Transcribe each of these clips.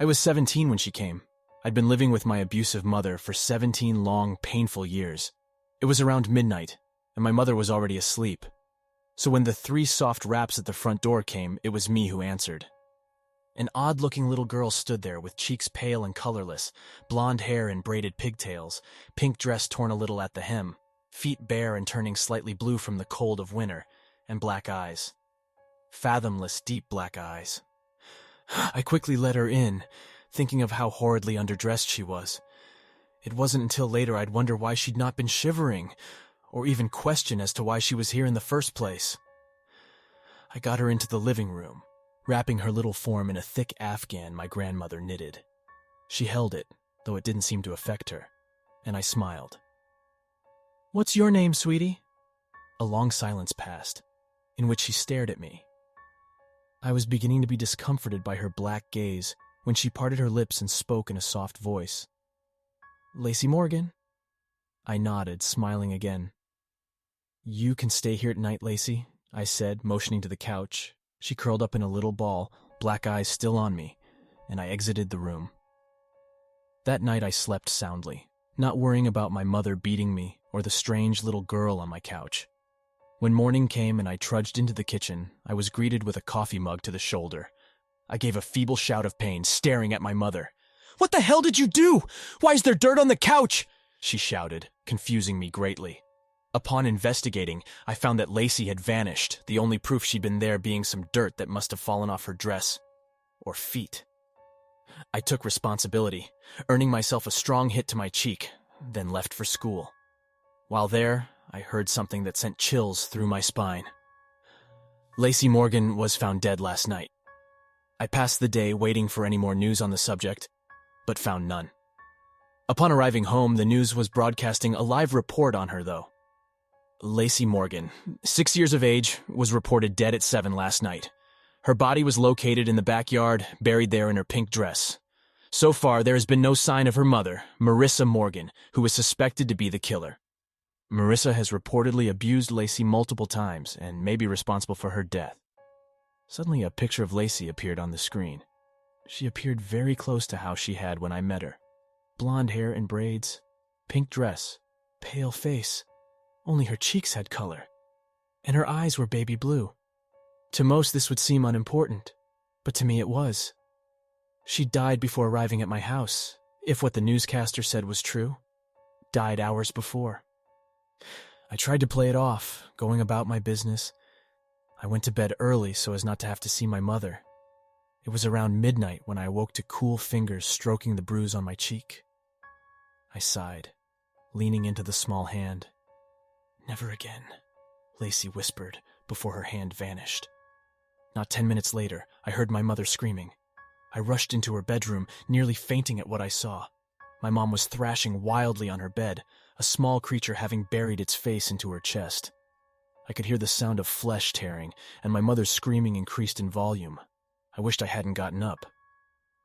I was 17 when she came. I'd been living with my abusive mother for 17 long, painful years. It was around midnight, and my mother was already asleep. So when the 3 soft raps at the front door came, it was me who answered. An odd-looking little girl stood there with cheeks pale and colorless, blonde hair and braided pigtails, pink dress torn a little at the hem, feet bare and turning slightly blue from the cold of winter, and black eyes. Fathomless, deep black eyes. I quickly let her in, thinking of how horridly underdressed she was. It wasn't until later I'd wonder why she'd not been shivering, or even question as to why she was here in the first place. I got her into the living room, wrapping her little form in a thick afghan my grandmother knitted. She held it, though it didn't seem to affect her, and I smiled. "What's your name, sweetie?" A long silence passed, in which she stared at me. I was beginning to be discomforted by her black gaze when she parted her lips and spoke in a soft voice. "Lacey Morgan." I nodded, smiling again. "You can stay here tonight, Lacey," I said, motioning to the couch. She curled up in a little ball, black eyes still on me, and I exited the room. That night I slept soundly, not worrying about my mother beating me or the strange little girl on my couch. When morning came and I trudged into the kitchen, I was greeted with a coffee mug to the shoulder. I gave a feeble shout of pain, staring at my mother. "What the hell did you do? Why is there dirt on the couch?" she shouted, confusing me greatly. Upon investigating, I found that Lacey had vanished, the only proof she'd been there being some dirt that must have fallen off her dress. Or feet. I took responsibility, earning myself a strong hit to my cheek, then left for school. While there, I heard something that sent chills through my spine. Lacey Morgan was found dead last night. I passed the day waiting for any more news on the subject, but found none. Upon arriving home, the news was broadcasting a live report on her, though. Lacey Morgan, 6 years of age, was reported dead at 7 last night. Her body was located in the backyard, buried there in her pink dress. So far, there has been no sign of her mother, Marissa Morgan, who is suspected to be the killer. Marissa has reportedly abused Lacey multiple times and may be responsible for her death. Suddenly, a picture of Lacey appeared on the screen. She appeared very close to how she had when I met her. Blonde hair and braids, pink dress, pale face. Only her cheeks had color, and her eyes were baby blue. To most, this would seem unimportant, but to me it was. She died before arriving at my house, if what the newscaster said was true. Died hours before. I tried to play it off, going about my business. I went to bed early so as not to have to see my mother. It was around midnight when I awoke to cool fingers stroking the bruise on my cheek. I sighed, leaning into the small hand. "Never again," Lacey whispered before her hand vanished. Not 10 minutes later, I heard my mother screaming. I rushed into her bedroom, nearly fainting at what I saw. My mom was thrashing wildly on her bed, a small creature having buried its face into her chest. I could hear the sound of flesh tearing, and my mother's screaming increased in volume. I wished I hadn't gotten up.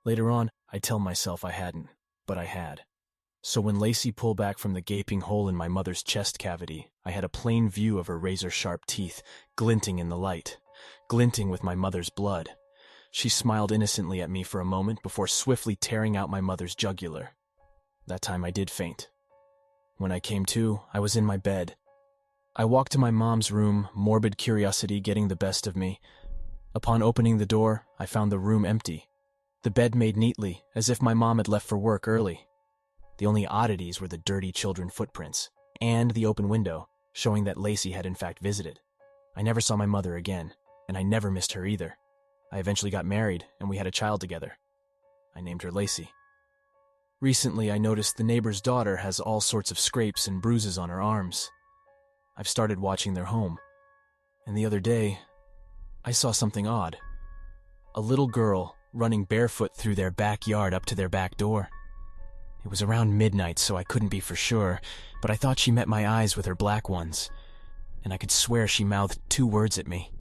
Later on, I'd tell myself I hadn't, but I had. So when Lacey pulled back from the gaping hole in my mother's chest cavity, I had a plain view of her razor-sharp teeth, glinting in the light, glinting with my mother's blood. She smiled innocently at me for a moment before swiftly tearing out my mother's jugular. That time I did faint. When I came to, I was in my bed. I walked to my mom's room, morbid curiosity getting the best of me. Upon opening the door, I found the room empty. The bed made neatly, as if my mom had left for work early. The only oddities were the dirty children footprints, and the open window, showing that Lacey had in fact visited. I never saw my mother again, and I never missed her either. I eventually got married, and we had a child together. I named her Lacey. Recently, I noticed the neighbor's daughter has all sorts of scrapes and bruises on her arms. I've started watching their home, and the other day, I saw something odd. A little girl running barefoot through their backyard up to their back door. It was around midnight, so I couldn't be for sure, but I thought she met my eyes with her black ones, and I could swear she mouthed 2 words at me.